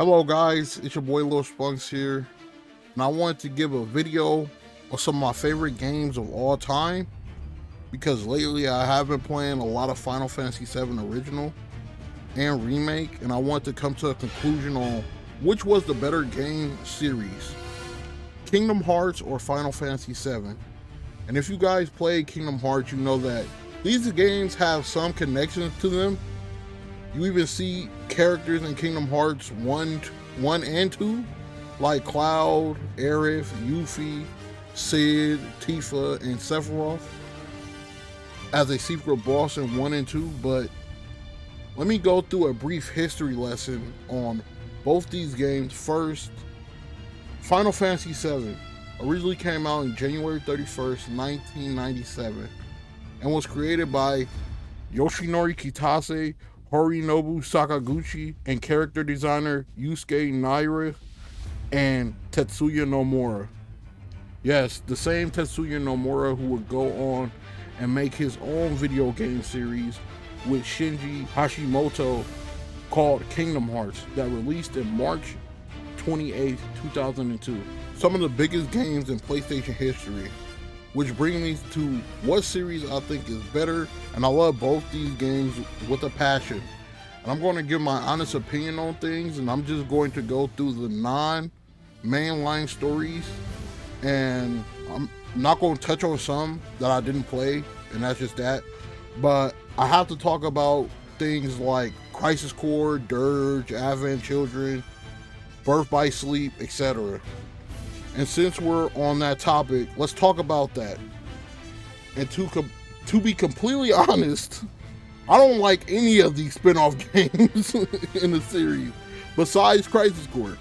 Hello guys, it's your boy Lil Spunks here, and I wanted to give a video of some of my favorite games of all time because lately I have been playing a lot of Final Fantasy VII Original and Remake, and I want to come to a conclusion on which was the better game series, Kingdom Hearts or Final Fantasy VII. And if you guys play Kingdom Hearts, you know that these games have some connections to them. You even see characters in Kingdom Hearts 1 and 2, like Cloud, Aerith, Yuffie, Cid, Tifa, and Sephiroth as a secret boss in 1 and 2, but let me go through a brief history lesson on both these games. First, Final Fantasy VII originally came out on January 31st, 1997, and was created by Yoshinori Kitase, Horinobu Sakaguchi, and character designer Yusuke Naira and Tetsuya Nomura. Yes, the same Tetsuya Nomura who would go on and make his own video game series with Shinji Hashimoto called Kingdom Hearts that released in March 28, 2002. Some of the biggest games in PlayStation history, which brings me to what series I think is better, and I love both these games with a passion. And I'm going to give my honest opinion on things, and I'm just going to go through the non-mainline stories, and I'm not going to touch on some that I didn't play, and that's just that. But I have to talk about things like Crisis Core, Dirge, Advent Children, Birth by Sleep, etc. And since we're on that topic, let's talk about that. And to be completely honest, I don't like any of these spin-off games in the series besides Crisis Core.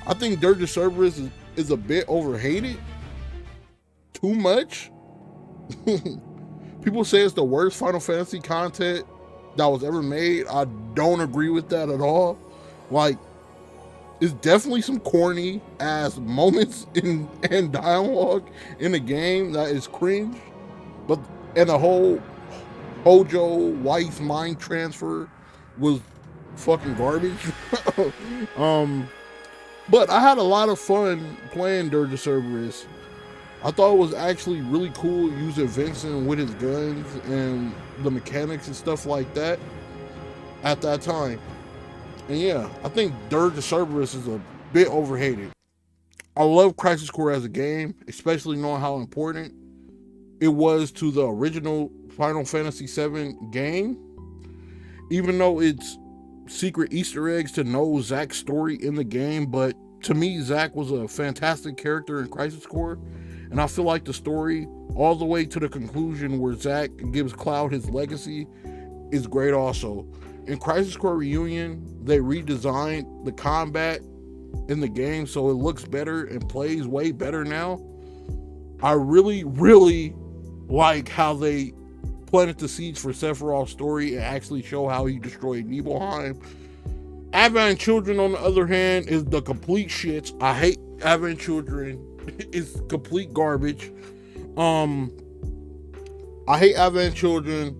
I think Dirge of Cerberus is a bit overhated. Too much. People say it's the worst Final Fantasy content that was ever made. I don't agree with that at all. Like, it's definitely some corny ass moments and dialogue in the game that is cringe, but and the whole Hojo White's mind transfer was fucking garbage. But I had a lot of fun playing Dirge of Cerberus. I thought it was actually really cool using Vincent with his guns and the mechanics and stuff like that at that time. And yeah, I think Dirge of Cerberus is a bit overhated. I love Crisis Core as a game, especially knowing how important it was to the original Final Fantasy VII game. Even though it's secret Easter eggs to know Zack's story in the game, but to me, Zack was a fantastic character in Crisis Core, and I feel like the story, all the way to the conclusion where Zack gives Cloud his legacy, is great also. In Crisis Core Reunion, they redesigned the combat in the game so it looks better and plays way better now. I really like how they planted the seeds for Sephiroth's story and actually show how he destroyed Nibelheim. Advent Children, on the other hand, is the complete shits. I hate Advent Children. It's complete garbage. I hate Advent Children.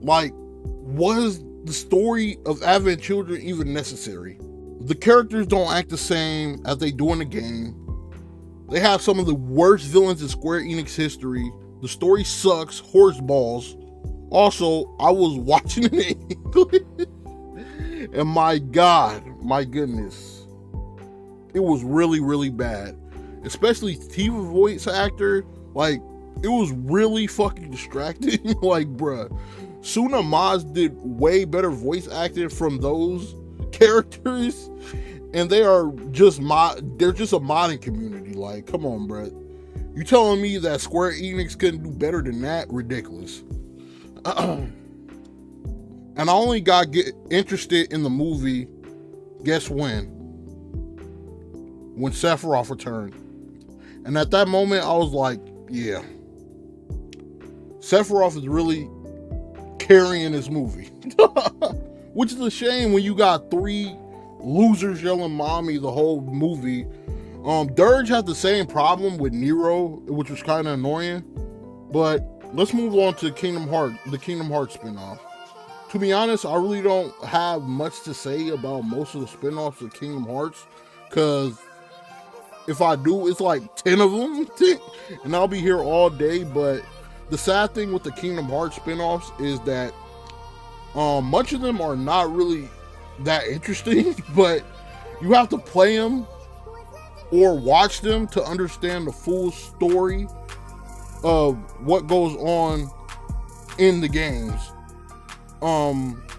Like, was the story of Advent Children even necessary? The characters don't act the same as they do in the game. They have some of the worst villains in Square Enix history. The story sucks, horse balls. Also, I was watching it in English, and my goodness, it was really bad. Especially Tifa voice actor, like, it was really fucking distracting. Like, bruh, Suna Maz did way better voice acting from those characters, and they're just a modding community. Like, come on, bruh. You telling me that Square Enix couldn't do better than that? Ridiculous. And I only got interested in the movie, guess when? When Sephiroth returned. And at that moment, I was like, yeah, Sephiroth is really carrying this movie. Which is a shame when you got three losers yelling mommy the whole movie. Dirge had the same problem with Nero, which was kind of annoying. But let's move on to the Kingdom Hearts spinoff. To be honest, I really don't have much to say about most of the spin-offs of Kingdom Hearts, because if I do, it's like 10 of them, and I'll be here all day. But the sad thing with the Kingdom Hearts spin-offs is that much of them are not really that interesting, but you have to play them or watch them to understand the full story of what goes on in the games.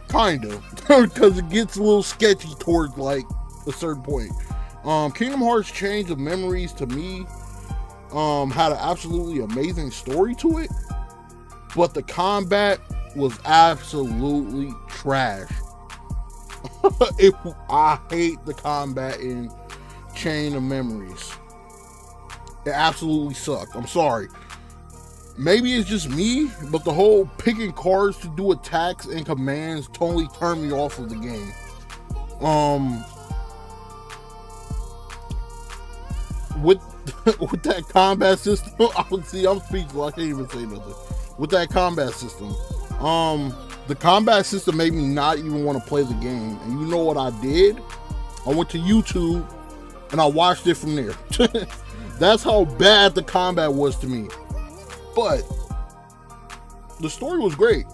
Kind of, because it gets a little sketchy towards like a certain point. Kingdom Hearts Chains of Memories to me had an absolutely amazing story to it, but the combat was absolutely trash. I hate the combat in Chain of Memories. It absolutely sucked. I'm sorry. Maybe it's just me, but the whole picking cards to do attacks and commands totally turned me off of the game. With that combat system, I'm speechless. I can't even say nothing. With that combat system, the combat system made me not even want to play the game. And you know what I did? I went to YouTube and I watched it from there. That's how bad the combat was to me. But the story was great.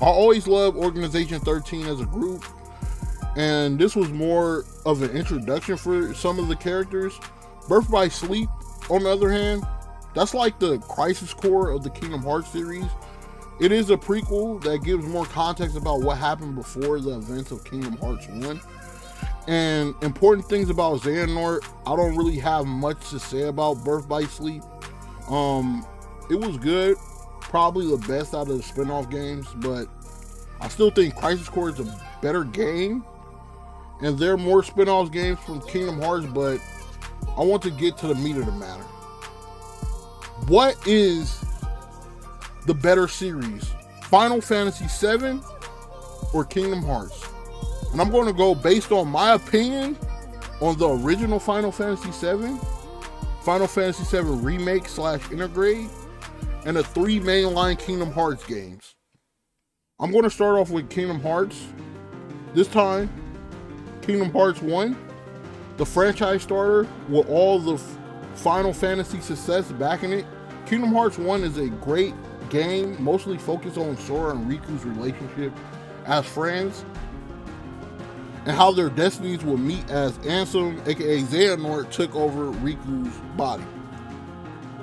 I always loved Organization 13 as a group, and this was more of an introduction for some of the characters. Birth by Sleep, on the other hand, that's like the Crisis Core of the Kingdom Hearts series. It is a prequel that gives more context about what happened before the events of Kingdom Hearts 1. And important things about Xehanort, I don't really have much to say about Birth by Sleep. It was good, probably the best out of the spin-off games, but I still think Crisis Core is a better game. And there are more spin-off games from Kingdom Hearts, but I want to get to the meat of the matter. What is the better series? Final Fantasy VII or Kingdom Hearts? And I'm going to go based on my opinion on the original Final Fantasy VII, Final Fantasy VII Remake / Intergrade, and the 3 mainline Kingdom Hearts games. I'm going to start off with Kingdom Hearts. This time, Kingdom Hearts 1, the franchise starter with all the Final Fantasy success backing it. Kingdom Hearts 1 is a great game, mostly focused on Sora and Riku's relationship as friends, and how their destinies will meet as Ansem, aka Xehanort, took over Riku's body.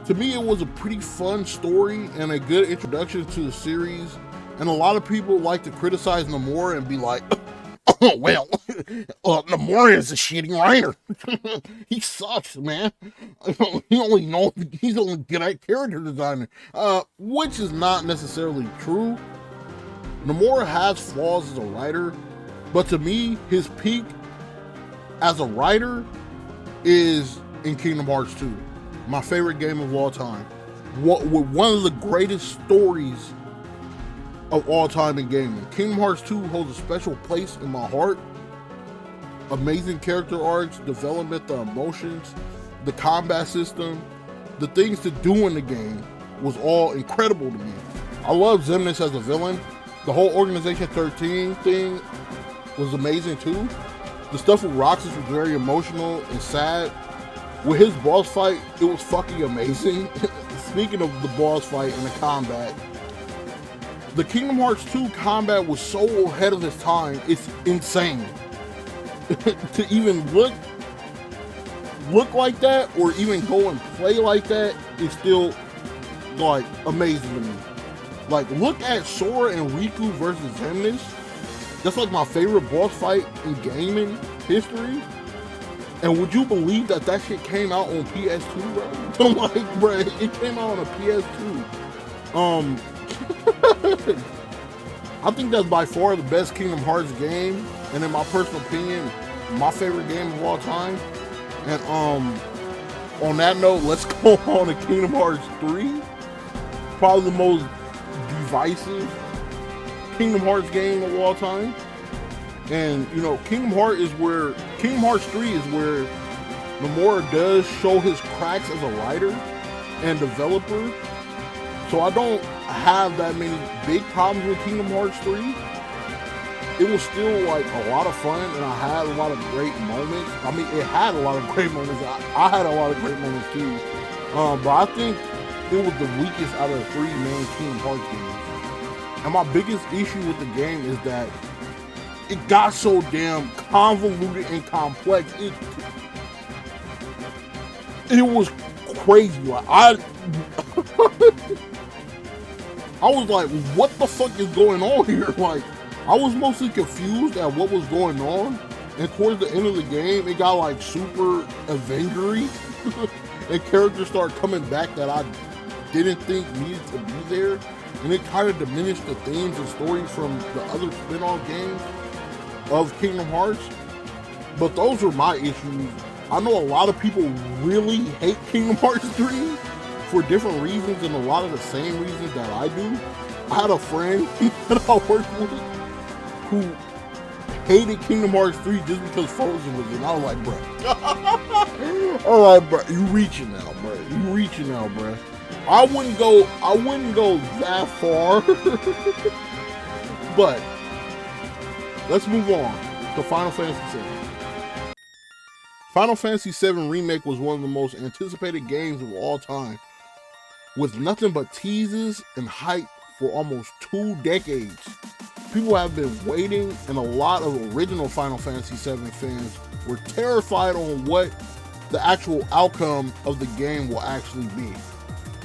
To me, it was a pretty fun story and a good introduction to the series, and a lot of people like to criticize Nomura and be like, oh, well, Nomura is a shitty writer. He sucks, man. He's only good at character design, which is not necessarily true. Nomura has flaws as a writer, but to me, his peak as a writer is in Kingdom Hearts 2, my favorite game of all time. With one of the greatest stories of all time in gaming. Kingdom Hearts 2 holds a special place in my heart. Amazing character arcs, development, the emotions, the combat system, the things to do in the game was all incredible to me. I love Xemnas as a villain. The whole Organization 13 thing was amazing too. The stuff with Roxas was very emotional and sad. With his boss fight, it was fucking amazing. Speaking of the boss fight and the combat, the Kingdom Hearts 2 combat was so ahead of its time, it's insane. To even look like that or even go and play like that is still like amazing to me. Like, look at Sora and Riku versus Xemnas. That's like my favorite boss fight in gaming history. And would you believe that that shit came out on PS2, bro? Like, bro, it came out on a PS2. I think that's by far the best Kingdom Hearts game, and in my personal opinion, my favorite game of all time. And on that note, let's go on to Kingdom Hearts 3. Probably the most divisive Kingdom Hearts game of all time. And you know, Kingdom Hearts 3 is where Nomura does show his cracks as a writer and developer. So I don't have that many big problems with Kingdom Hearts 3. it was still like a lot of fun, and I had a lot of great moments. I mean, it had a lot of great moments. I had a lot of great moments too. But I think it was the weakest out of the three main Kingdom Hearts games. And my biggest issue with the game is that it got so damn convoluted and complex. It was crazy. Like I was like, what the fuck is going on here? Like, I was mostly confused at what was going on. And towards the end of the game, it got like super Avengery. And characters started coming back that I didn't think needed to be there. And it kind of diminished the themes and stories from the other spin-off games of Kingdom Hearts. But those were my issues. I know a lot of people really hate Kingdom Hearts 3 for different reasons and a lot of the same reasons that I do. I had a friend that I worked with who hated Kingdom Hearts 3 just because Frozen was in. I was like, bro. Alright, bro, you reaching now, bro. You reaching now, bro. I wouldn't go that far. But let's move on to Final Fantasy VII. Final Fantasy VII Remake was one of the most anticipated games of all time, with nothing but teases and hype for almost 2 decades. People have been waiting, and a lot of original Final Fantasy VII fans were terrified on what the actual outcome of the game will actually be,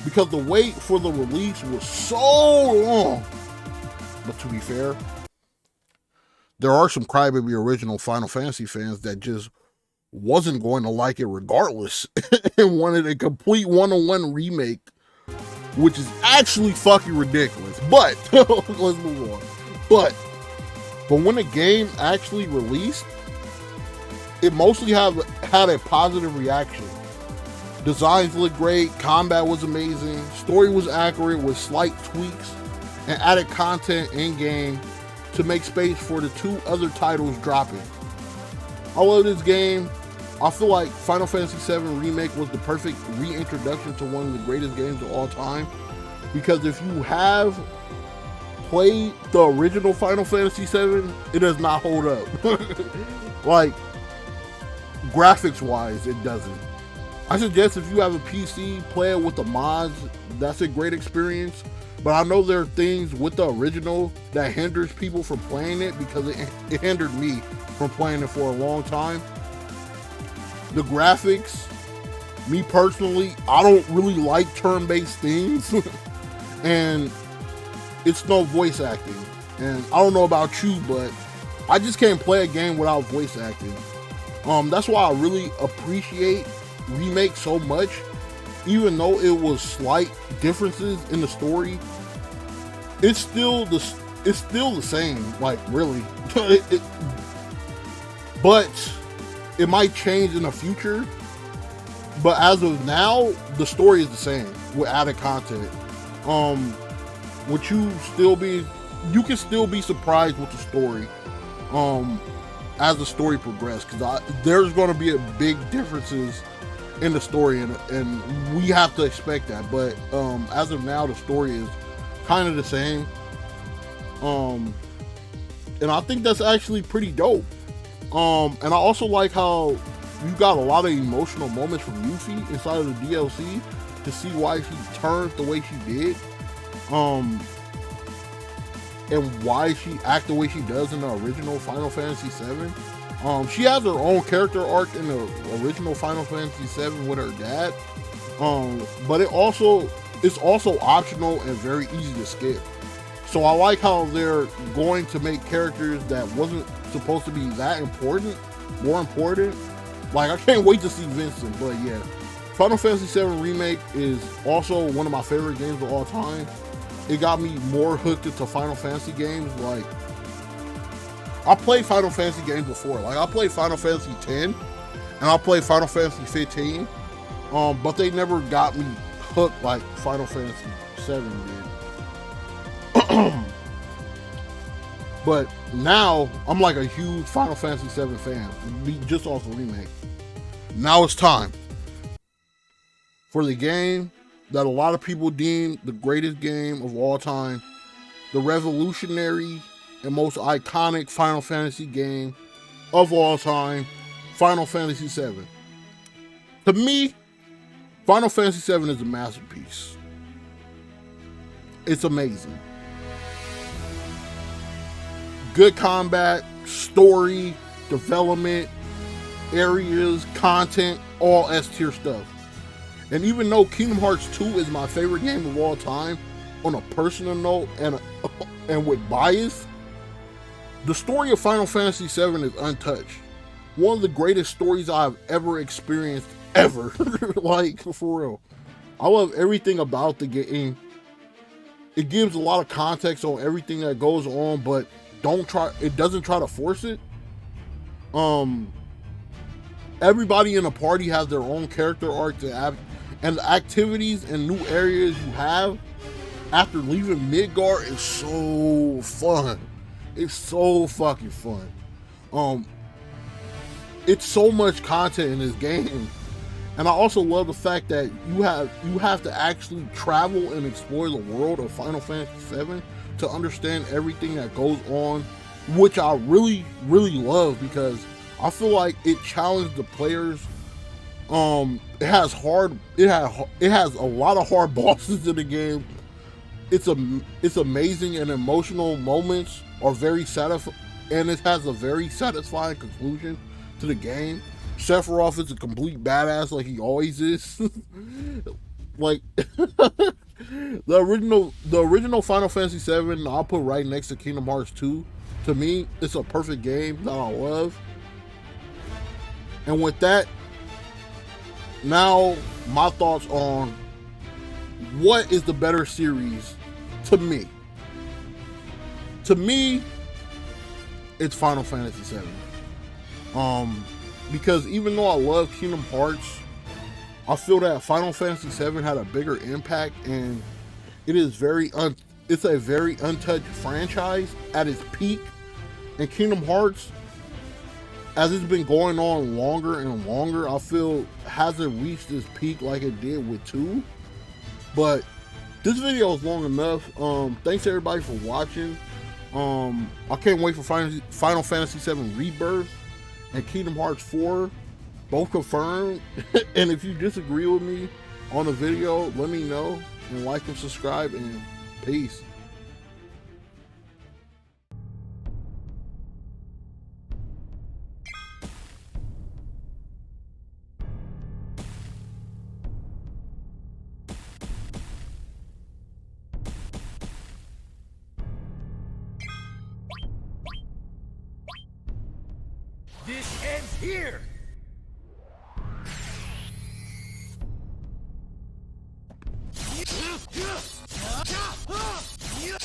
because the wait for the release was so long. But to be fair, there are some crybaby original Final Fantasy fans that just wasn't going to like it regardless and wanted a complete one-on-one remake, which is actually fucking ridiculous. But let's move on. But when the game actually released, it mostly had a positive reaction. Designs looked great, combat was amazing, story was accurate with slight tweaks, and added content in-game to make space for the 2 other titles dropping. I love this game. I feel like Final Fantasy VII Remake was the perfect reintroduction to one of the greatest games of all time, because if you have played the original Final Fantasy VII, it does not hold up. Like, graphics wise, it doesn't. I suggest if you have a PC, play it with the mods. That's a great experience. But I know there are things with the original that hinders people from playing it, because it hindered me from playing it for a long time. The graphics, me personally, I don't really like turn-based things. And it's no voice acting. And I don't know about you, but I just can't play a game without voice acting. That's why I really appreciate Remake so much. Even though it was slight differences in the story, it's still the same. Like, really. But it might change in the future. But as of now, the story is the same with added content. You can still be surprised with the story as the story progresses, because there's going to be a big differences in the story, and we have to expect that. But as of now, the story is kind of the same, and I think that's actually pretty dope. And I also like how you got a lot of emotional moments from Yuffie inside of the DLC to see why she turned the way she did, and why she acts the way she does in the original Final Fantasy VII. She has her own character arc in the original Final Fantasy VII with her dad, but it's also optional and very easy to skip. So I like how they're going to make characters that wasn't supposed to be that important more important. Like, I can't wait to see Vincent. But yeah, Final Fantasy VII Remake is also one of my favorite games of all time. It got me more hooked into Final Fantasy games. Like, I played Final Fantasy games before. Like, I played Final Fantasy X and I played Final Fantasy 15, but they never got me hooked like Final Fantasy 7 did. But now I'm like a huge Final Fantasy 7 fan, just off the remake. Now it's time for the game that a lot of people deem the greatest game of all time, the revolutionary and most iconic Final Fantasy game of all time, Final Fantasy VII. To me, Final Fantasy VII is a masterpiece. It's amazing. Good combat, story, development, areas, content, all S-tier stuff. And even though Kingdom Hearts 2 is my favorite game of all time, on a personal note and with bias, the story of Final Fantasy VII is untouched. One of the greatest stories I've ever experienced, ever. Like, for real. I love everything about the game. It gives a lot of context on everything that goes on, but it doesn't try to force it. Everybody in a party has their own character arc to have, and the activities and new areas you have after leaving Midgar is so fun. It's so fucking fun. It's so much content in this game. And I also love the fact that you have to actually travel and explore the world of Final Fantasy VII to understand everything that goes on, which I really, really love, because I feel like it challenged the players. It has a lot of hard bosses in the game. It's amazing, and emotional moments are very satisfying, and it has a very satisfying conclusion to the game. Sephiroth is a complete badass, like he always is. Like the original Final Fantasy VII, I'll put right next to Kingdom Hearts 2. To me, it's a perfect game that I love. And with that, now my thoughts on what is the better series to me. To me, it's Final Fantasy VII. Because even though I love Kingdom Hearts, I feel that Final Fantasy VII had a bigger impact, and it's a very untouched franchise at its peak. And Kingdom Hearts, as it's been going on longer and longer, I feel hasn't reached its peak like it did with 2. But this video is long enough. Thanks everybody for watching. I can't wait for Final Fantasy VII Rebirth and Kingdom Hearts 4, both confirmed. And if you disagree with me on the video, let me know, and like and subscribe, and peace. This ends here! Yeah!